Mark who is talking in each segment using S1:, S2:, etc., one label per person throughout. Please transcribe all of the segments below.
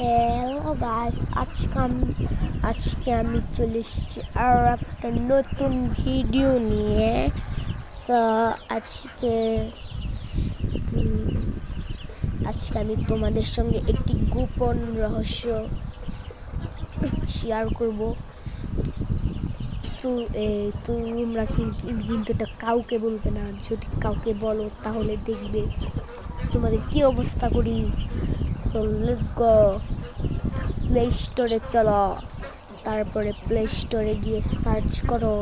S1: Hello guys, আজকে আমি চলে এসেছি আর একটা নতুন ভিডিও নিয়ে। তো আজকে আমি তোমাদের সঙ্গে একটি গোপন রহস্য শেয়ার করব। তোমরা কিন্তু এটা কাউকে বলবে না। যদি কাউকে বলো তাহলে দেখবে তোমাদের কি অবস্থা করি। So let's go. প্লে স্টোরে চলো, তারপরে প্লে স্টোরে গিয়ে সার্চ করো।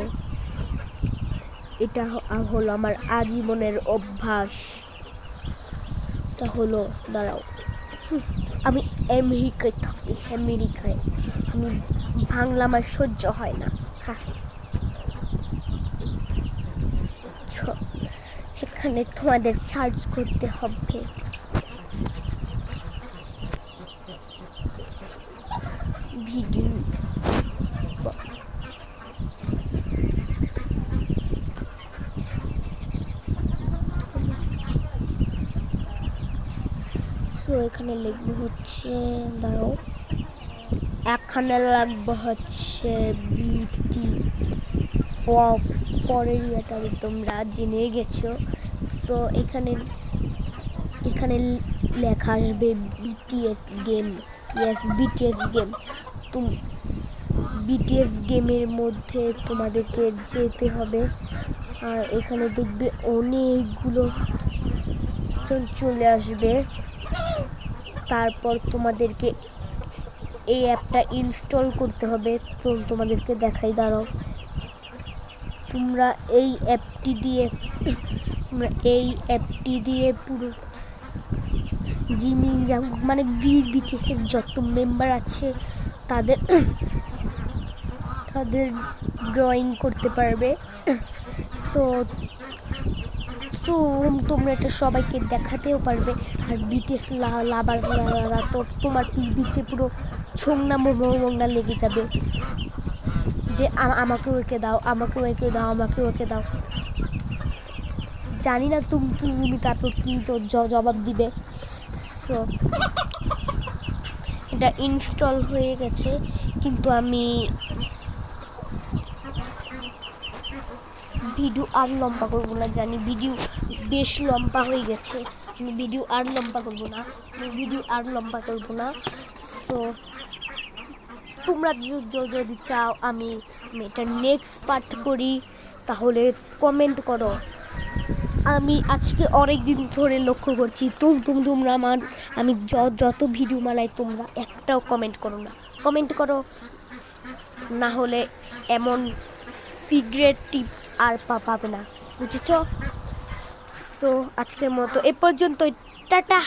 S1: এটা হলো আমার আজীবনের অভ্যাস। এটা হলো, দাঁড়াও, আমি আমেরিকায় থাকি। আমি বাংলা আমার সহ্য হয় না। এখানে তোমাদের সার্চ করতে হবে ভিডিও। তো এখানে লিখবো হচ্ছে, দাঁড়াও, এখানে লাগবে হচ্ছে বিটি। পরের ইয়েটা তোমরা জেনে গেছো। তো এখানে লেখা আসবে BTS game. BTS game. BTS গেমের মধ্যে তোমাদেরকে যেতে হবে। আর এখানে দেখবে অনেকগুলো চলে আসবে। তারপর তোমাদেরকে এই অ্যাপটা ইনস্টল করতে হবে। তো তোমাদেরকে দেখাই, দাঁড়াও। তোমরা এই অ্যাপটি দিয়ে পুরো জিমিং মানে বিটিএসের যত মেম্বার আছে তাদের ড্রয়িং করতে পারবে। সো তোমরা এটা সবাইকে দেখাতেও পারবে। আর বিটিএস লাভাররা তো তোমার পিছে পুরো ছোংনা মোংনা লেগে যাবে যে আমাকেও একে দাও, আমাকেও একে দাও, আমাকেও একে দাও। জানি না তুমি তারপর কি জবাব দিবে। সো এটা ইনস্টল হয়ে গেছে, কিন্তু আমি ভিডিও আর লম্বা করবো না। জানি ভিডিও বেশ লম্বা হয়ে গেছে। আমি ভিডিও আর লম্বা করবো না। সো তোমরা যদি চাও আমি এটা নেক্সট পার্ট করি, তাহলে কমেন্ট করো। আমি আজকে অনেক দিন ধরে লক্ষ্য করছি তোমরা আমি যত ভিডিও বানাই তোমরা একটাও কমেন্ট করো না হলে এমন সিক্রেট টিপস আর পাবে না, বুঝেছ? তো আজকের মতো এ পর্যন্ত, টাটা।